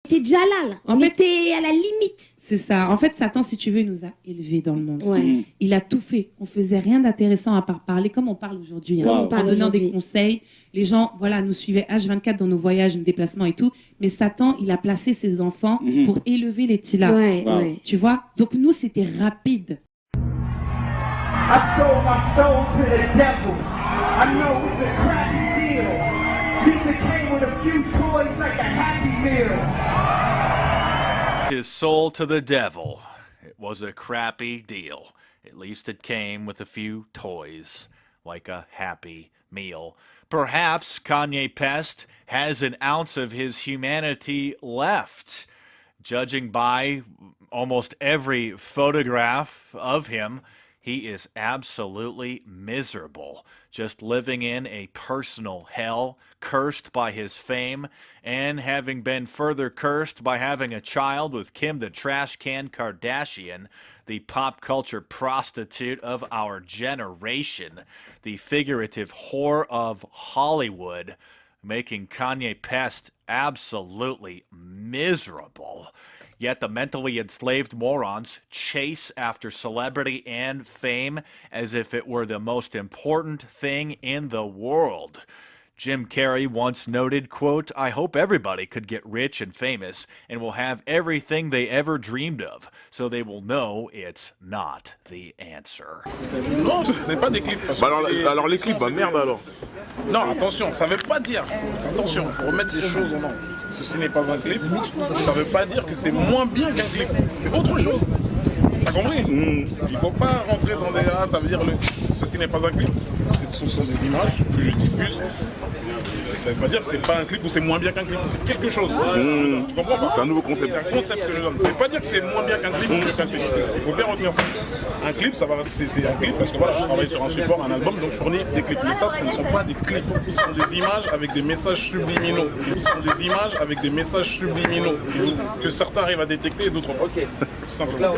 T'es déjà là. On était à la limite. C'est ça. En fait, Satan, si tu veux, il nous a élevés dans le monde. Ouais. Il a tout fait. On faisait rien d'intéressant à part parler, comme on parle aujourd'hui. Hein. En donnant des conseils. Les gens, voilà, nous suivaient H24 dans nos voyages, nos déplacements et tout. Mais Satan, il a placé ses enfants pour élever les Tila. Tu vois? Donc nous, c'était rapide. I sold my soul to the devil. I know it's a crappy deal. Lisa came with a few toys like a Happy Meal. His soul to the devil. It was a crappy deal. At least it came with a few toys, like a Happy Meal. Perhaps Kanye Pest has an ounce of his humanity left. Judging by almost every photograph of him, he is absolutely miserable, just living in a personal hell, cursed by his fame, and having been further cursed by having a child with Kim the Trash Can Kardashian, the pop culture prostitute of our generation, the figurative whore of Hollywood, making Kanye Pest absolutely miserable. Yet the mentally enslaved morons chase after celebrity and fame as if it were the most important thing in the world. Jim Carrey once noted, quote, "I hope everybody could get rich and famous and will have everything they ever dreamed of, so they will know it's not the answer." Non, c'est pas des clips. Bah alors les clips, bah merde alors. Non, attention, ça veut pas dire. Attention, il faut remettre les choses en ordre. Ceci n'est pas un clip, ça veut pas dire que c'est moins bien qu'un clip. C'est autre chose. T'as compris? Il faut pas rentrer dans des... Ah, ça veut dire ceci n'est pas un clip. Ce sont des images que je diffuse. Ça veut pas dire que c'est pas un clip ou c'est moins bien qu'un clip. C'est quelque chose. Tu comprends pas? C'est un nouveau concept. C'est un concept que je donne. Ça veut pas dire que c'est moins bien qu'un clip ou qu'un clip. Il faut bien retenir ça. Un clip, c'est un clip parce que voilà, je travaille sur un support, un album, donc je fournis des clips. Mais ça, ce ne sont pas des clips. Ce sont des images avec des messages subliminaux. Ce sont des images avec des messages subliminaux que certains arrivent à détecter et d'autres pas. Tout simplement.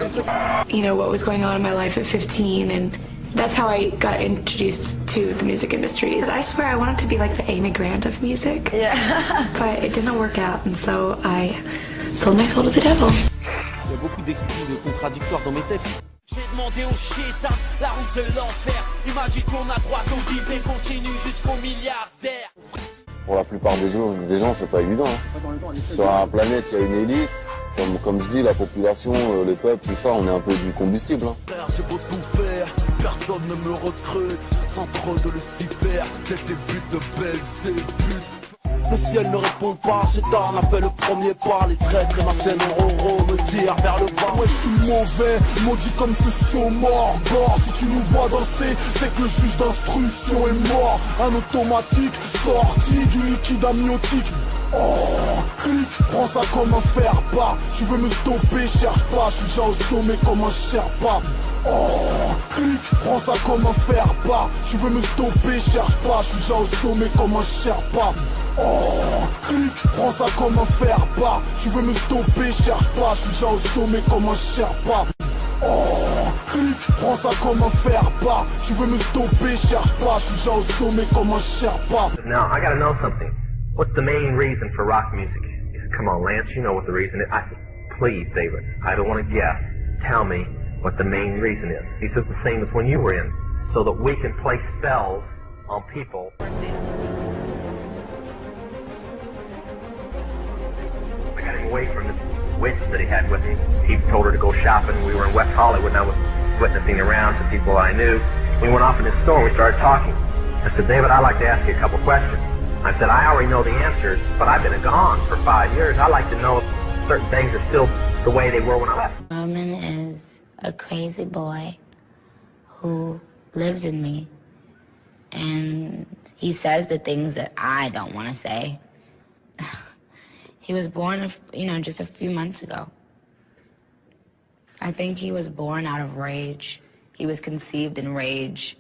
You know what was going on in my life at 15, and that's how I got introduced to the music industry. I swear I wanted to be like the Amy Grant of music, but it didn't work out, and so I sold my soul to the devil. Il y a beaucoup d'explications contradictoires dans mes textes. J'ai demandé au chétan la route de l'enfer. Imagine qu'on a droit au vide et continue jusqu'au milliardaire. Pour la plupart des gens, c'est pas évident. Hein. Sur la planète, il y a une élite. Comme je dis, la population, le peuple, tout ça, on est un peu du combustible. Hein. J'ai beau tout faire, personne ne me recrute. Sans trop de Lucifer, c'est des buts de Belzébuth. Le ciel ne répond pas, Chétan a fait le premier pas. Les traîtres et ma chaîne en roro me tirent vers le bas. Ouais, je suis mauvais, maudit comme ce saut mort. Si tu nous vois danser, c'est que le juge d'instruction est mort. Un automatique sorti du liquide amniotique. Oh, clic, prends ça comme un faire-part. Tu veux me stopper, cherche pas, je suis déjà au sommet comme un Sherpa. Oh, clic, prends ça comme un faire-part. Tu veux me stopper, cherche pas, je suis déjà au sommet comme un Sherpa. Oh, clic, prends ça comme un faire-part. Tu veux me stopper, cherche pas, je suis déjà au sommet comme un Sherpa. Oh, clic, prends ça comme un faire-part. Tu veux me stopper, cherche pas, je suis déjà au sommet comme un Sherpa. Now, I gotta know something. What's the main reason for rock music? Come on, Lance, you know what the reason is. Please, David, I don't want to guess. Tell me what the main reason is. He says the same as when you were in, so that we can play spells on people. I got him away from this witch that he had with him. He told her to go shopping. We were in West Hollywood, and I was witnessing around to people I knew. We went off in his store, and we started talking. I said, David, I'd like to ask you a couple questions. I said, I already know the answers, but I've been gone for 5 years. I like to know if certain things are still the way they were when I left. Roman is a crazy boy who lives in me. And he says the things that I don't want to say. He was born, just a few months ago. I think he was born out of rage. He was conceived in rage.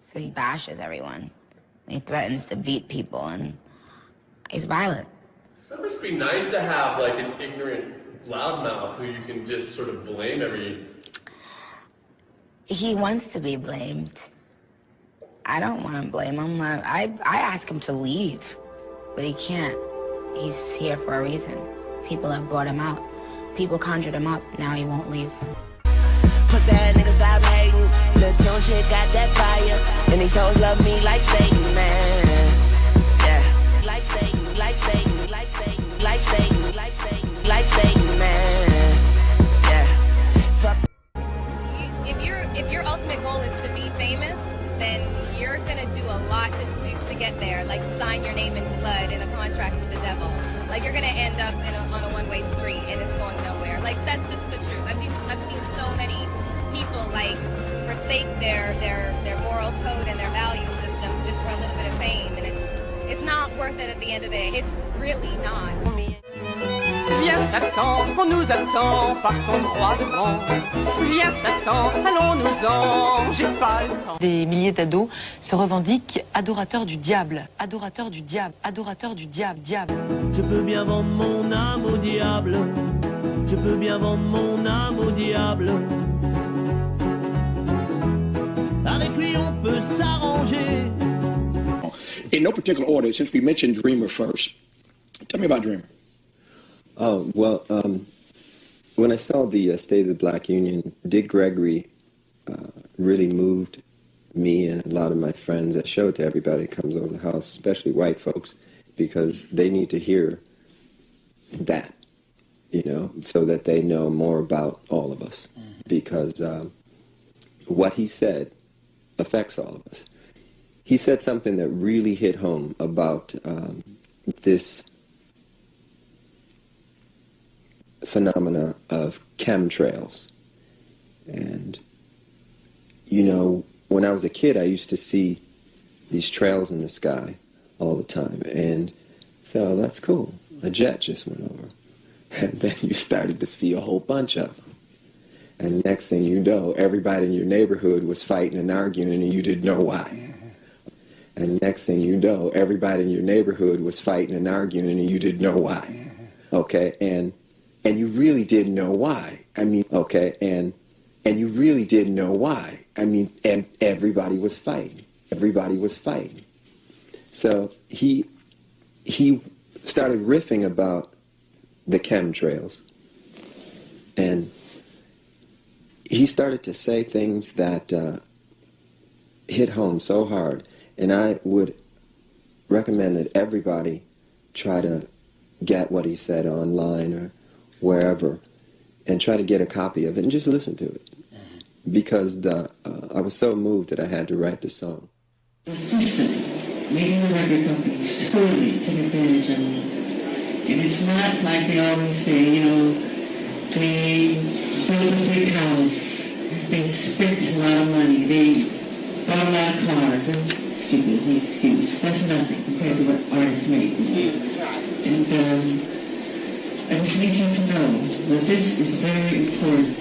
So he bashes everyone. He threatens to beat people, and he's violent. That must be nice to have, like, an ignorant loudmouth who you can just sort of blame every... He wants to be blamed. I don't want to blame him. I ask him to leave, but he can't. He's here for a reason. People have brought him out. People conjured him up. Now he won't leave. Pussy ass nigga stop hating. Lil' tune chick got that fire. And these hoes love me like Satan, man. Yeah. Like Satan, like Satan, like Satan, like Satan, like Satan, like Satan, man. Yeah. Fuck. If your ultimate goal is to be famous, then you're gonna do a lot to get there. Like sign your name in blood in a contract with the devil. Like you're gonna end up on a one-way street and it's going nowhere. Like that's just the truth. I've seen so many people like forsake their moral code and their value systems just for a little bit of fame, and it's not worth it at the end of the day. It's really not. Viens Satan, on nous attend par ton droit devant. Viens Satan, allons-nous-en, j'ai pas le temps. Des milliers d'ados se revendiquent adorateurs du diable, adorateurs du diable, adorateurs du diable, diable. Je peux bien vendre mon âme au diable. Je peux bien vendre mon âme au diable. Avec lui on peut s'arranger. In no particular order, since we mentioned Dreamer first, tell me about Dreamer. Oh, well, when I saw the State of the Black Union, Dick Gregory really moved me and a lot of my friends. I show it to everybody that comes over the house, especially white folks, because they need to hear that, you know, so that they know more about all of us. Because what he said affects all of us. He said something that really hit home about this phenomena of chemtrails. And, you know, when I was a kid, I used to see these trails in the sky all the time. And so that's cool. A jet just went over. And then you started to see a whole bunch of them. And next thing you know, everybody in your neighborhood was fighting and arguing and you didn't know why. And next thing you know, everybody in your neighborhood was fighting and arguing and you didn't know why. Okay, and you really didn't know why. I mean, okay, and you really didn't know why. I mean, and everybody was fighting. Everybody was fighting. So he started riffing about the chemtrails. And he started to say things that hit home so hard. And I would recommend that everybody try to get what he said online or wherever and try to get a copy of it and just listen to it. Because I was so moved that I had to write the song. The system, meeting the record companies, totally took advantage of it. And it's not like they always say, you know, they built a big house, they spent a lot of money, they bought a lot of cars. That's stupid, the excuse. That's nothing compared to what artists make. And I just need you to know that this is very important,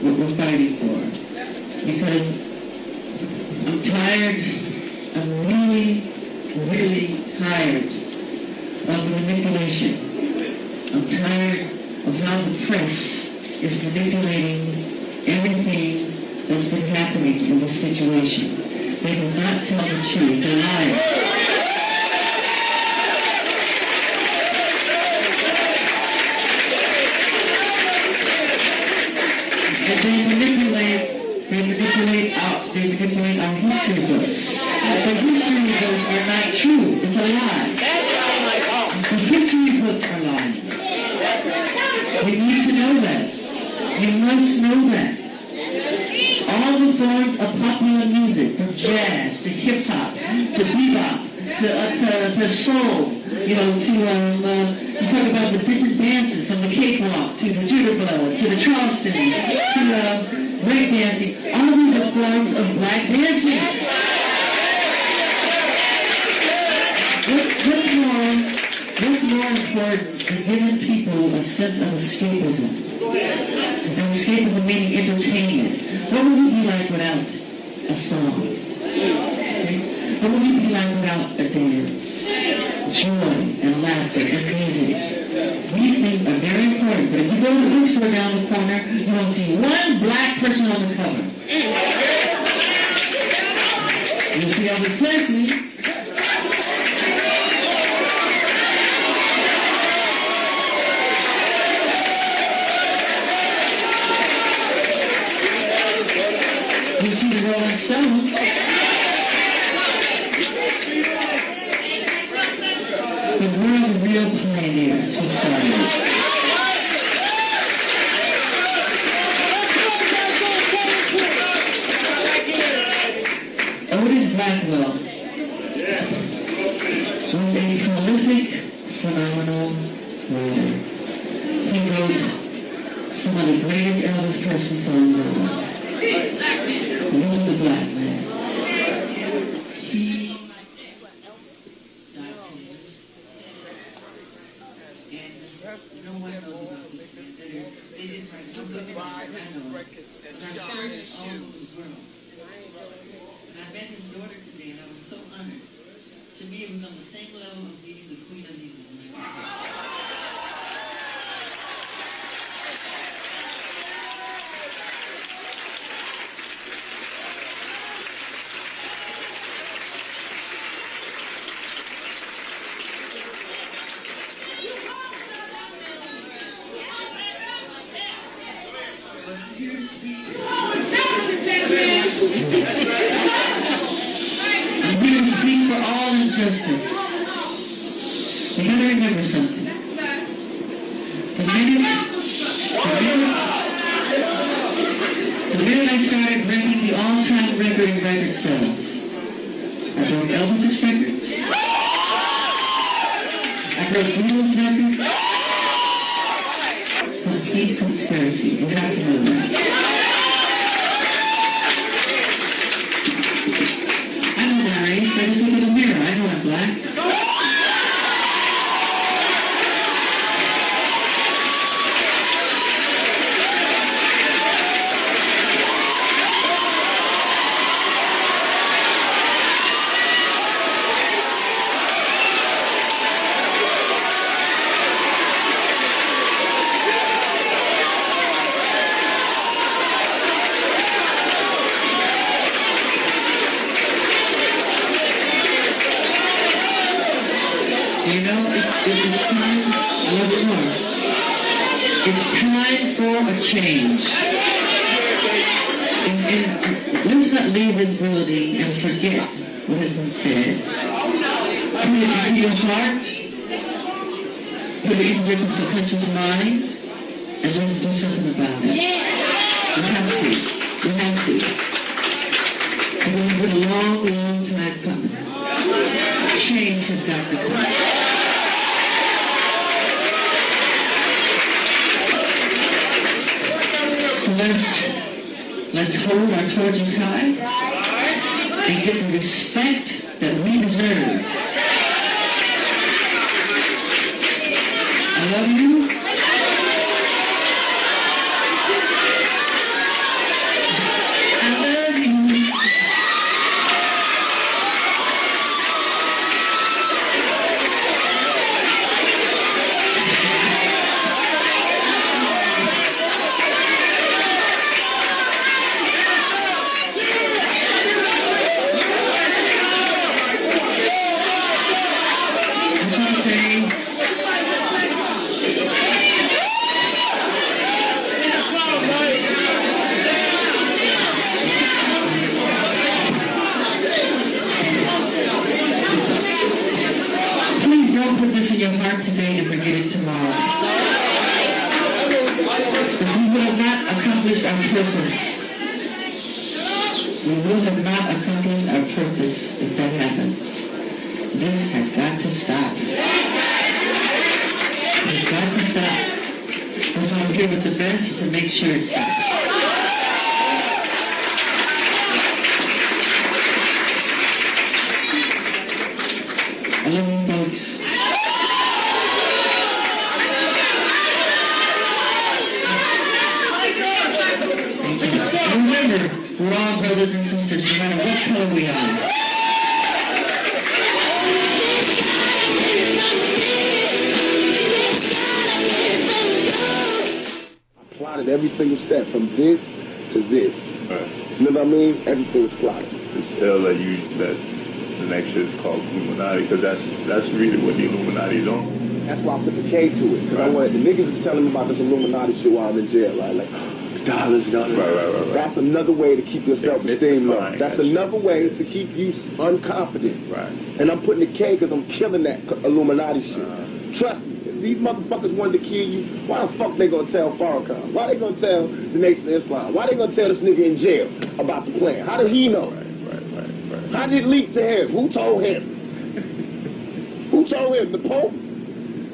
what we're fighting for. Because I'm tired, I'm really, really tired of the manipulation. I'm tired of how the press is manipulating everything that's been happening in this situation. They do not tell the truth, they're lying. And they manipulate our history books. The history books are not true. It's a lie. The history books are lying. We need to know that. We must know that. All the forms of popular music, from jazz to hip hop to bebop to soul, you know, you talk about the different dances from the cakewalk to the jitterbug to the Charleston to breakdancing. All these are forms of black dancing. What's more important than giving people a sense of escapism? And escapism meaning entertainment. What would we be like without a song? Okay? What would we be like without a dance? Joy and laughter and music. These things are very important, but if you go to the bookstore down the corner, you don't see one black person on the cover. You'll see other places. see the Rolling Stones. But we're the real pioneers who started. Otis Blackwell was a prolific, phenomenal writer. He wrote some of the greatest Elvis Presley songs ever. He was the black man. He no one knows about this man. They didn't write all those girls. And I met his daughter today, and I was so honored. To me, it was on the same level of meeting the Queen of England. I'm here to speak for all injustice. You gotta remember something. The minute I started breaking the all-time record in record sales, I broke Elvis's records. I broke Beatles' records. Complete conspiracy. You have to know that. I know my race. I just look in the mirror. I know I'm black. You know, it's time, it's time for a change. And let's not leave this building and forget what has been said. Put it into your heart, put it into your subconscious mind, and let's do something about it. We have to. We have to. And it's been a long, long time coming. Change has got to come. So let's hold our torches high and give the respect that we deserve. I love you. I love you. Put this in your heart today and forget it tomorrow. If we have not accomplished our purpose, we will have not accomplished our purpose if that happens. This has got to stop. It's got to stop. That's why I'm here with the best to make sure it stops. I love you folks. Remember, we're all brothers and sisters, no matter what color we are. Plotted every single step from this to this. Right. You know what I mean? Everything was plotted. It's still that the next shit is called Illuminati, because that's really what the Illuminati's on. That's why I put the K to it, because I wanted the niggas is telling me about this Illuminati shit while I'm in jail, right? Like, dollars gonna. Right. That's another way to keep your self-esteem low. Mystifying, That's another way to keep you unconfident. Right. And I'm putting the K because I'm killing that Illuminati shit. Trust me. If these motherfuckers wanted to kill you, why the fuck they gonna tell Farrakhan? Why they gonna tell the Nation of Islam? Why they gonna tell this nigga in jail about the plan? How did he know? Right. How did it leak to him? Who told him? Who told him? The Pope?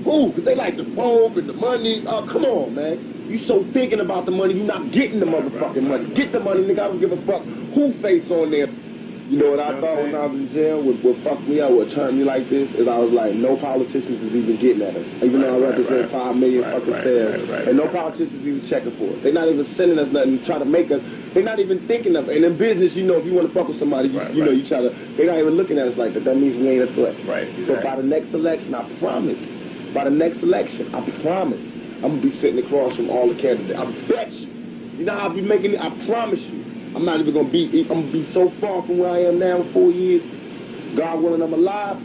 Who? Because they like the Pope and the money. Oh, come on, man. You so thinking about the money, you not getting the motherfucking money. Get the money, nigga. I don't give a fuck who face on there. You know what I thought when I was in jail would fuck me up, would turn me like this, is I was like, no politicians is even getting at us. Even though I represent 5 million fucking stairs. And no politicians even checking for it. They're not even sending us nothing, trying to make us, they're not even thinking of it. And in business, you know, if you want to fuck with somebody, you know, you try to, they're not even looking at us like that. That means we ain't a threat. But by the next election, I promise, by the next election, I promise, I'm going to be sitting across from all the candidates. I bet you. You know how I'll be making it? I promise you. I'm not even going to be, I'm going to be so far from where I am now in 4 years. God willing, I'm alive.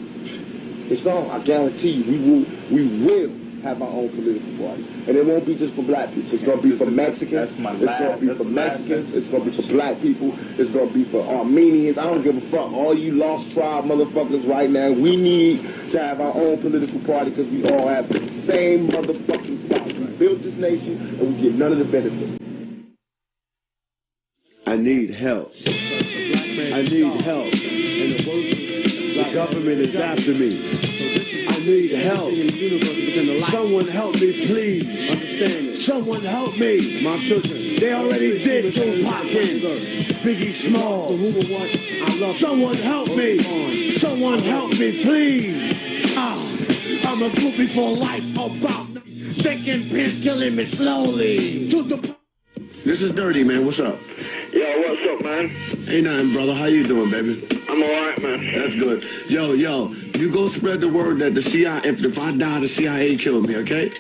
It's on. I guarantee you, we will have our own political party. And it won't be just for black people. It's going to be for Mexicans. It's going to be for Mexicans. It's going to be for black people. It's going to be for Armenians. I don't give a fuck. All you lost tribe motherfuckers right now, we need to have our own political party because we all have the same motherfucking fight. We built this nation and we get none of the benefits. I need help. I need help. And the government is after me. I need help. Someone help me, please. Understand it. Someone help me. My children. They already did Tupac and Biggie Small. Someone help me. Someone help me, please. I'm a groupie for life. About second pin killing me slowly. This is Dirty, man. What's up? Yo, what's up, man? Ain't nothing, brother. How you doing, baby? I'm alright, man. That's good. Yo, you go spread the word that the CIA, if I die, the CIA killed me, okay?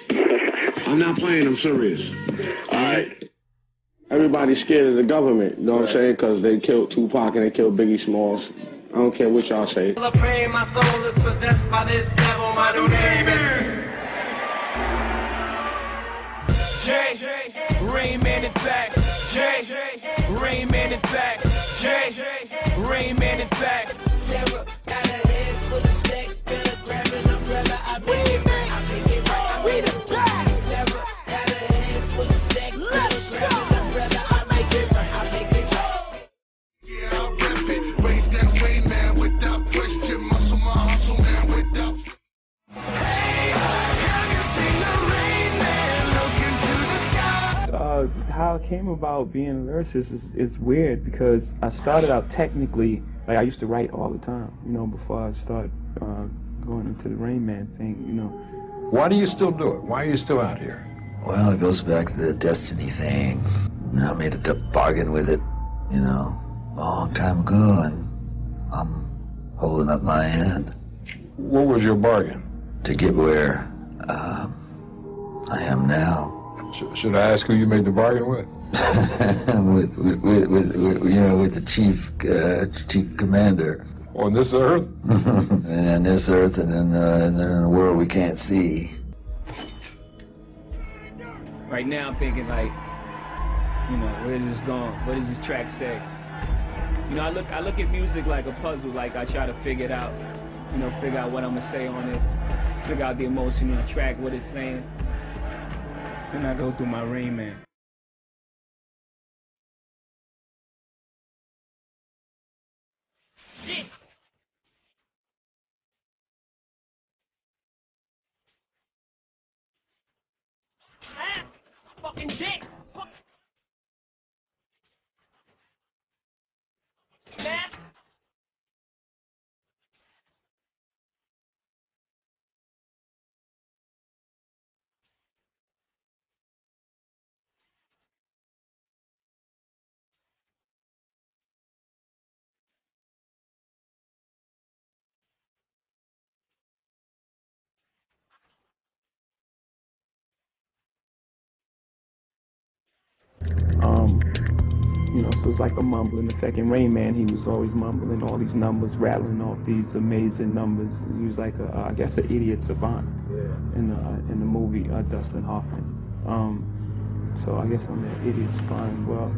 I'm not playing, I'm serious. Alright? Everybody's scared of the government, you know what I'm saying? Because they killed Tupac and they killed Biggie Smalls. I don't care what y'all say. The pain, my soul is possessed by this devil, my new name is Jay, Rain Man is back. Jay, Rain Man is back. Jay, Rain Man is back. Terror, got a head full of sex, better grab an umbrella, I make it right, I make it right, I make it right. Terror, got a head full of sex, better grab an umbrella, I make it right, I make it right. Yeah, I'll rap it, raise that way, man, without question, muscle my hustle, man, without. How I came about being a lyricist is weird because I started out technically, like I used to write all the time, you know, before I started going into the Rain Man thing, you know. Why do you still do it? Why are you still out here? Well, it goes back to the destiny thing. You know, I made a bargain with it, you know, a long time ago, and I'm holding up my end. What was your bargain? To get where I am now. Should I ask who you made the bargain with? with the chief commander. On this earth? And on this earth, and then in a world we can't see. Right now I'm thinking like, you know, where is this going? What does this track say? You know, I look at music like a puzzle, like I try to figure it out. You know, figure out what I'm gonna say on it, figure out the emotion in the track, what it's saying. Then I go through my Rain Man. Shit. Fucking dick. Fuck. Man. You know, so it's like a mumbling effect. In Rain Man, he was always mumbling all these numbers, rattling off these amazing numbers. He was like I guess an idiot savant in the movie Dustin Hoffman. So So I guess I'm an idiot spying wealth.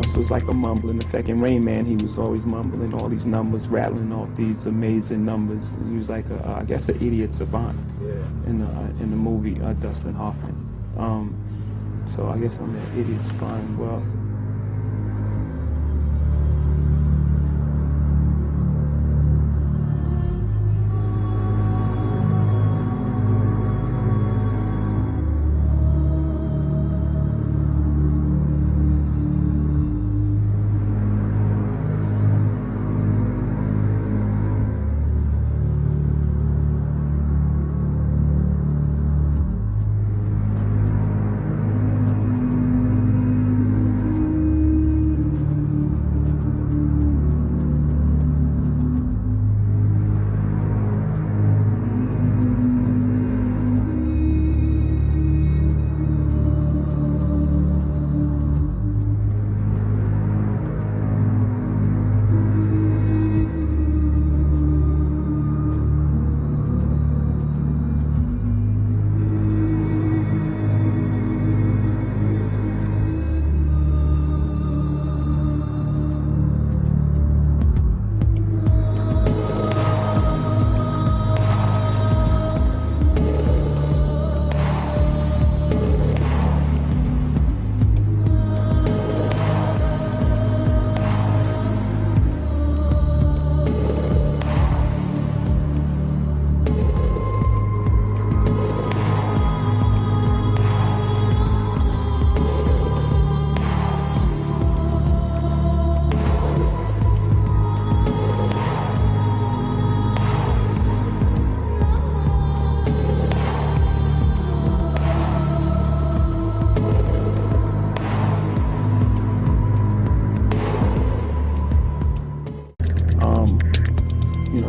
So it's like a mumbling effect. In Rain Man, he was always mumbling all these numbers, rattling off these amazing numbers. He was like, I guess, an idiot savant in the movie Dustin Hoffman. So I guess I'm an idiot spying wealth.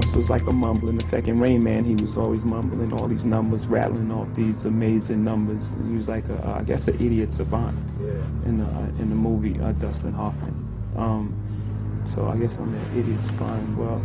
So it's like a mumbling effect. In Rain Man, he was always mumbling all these numbers, rattling off these amazing numbers. He was like, I guess, an idiot savant in the movie Dustin Hoffman. So I guess I'm an idiot spying wealth.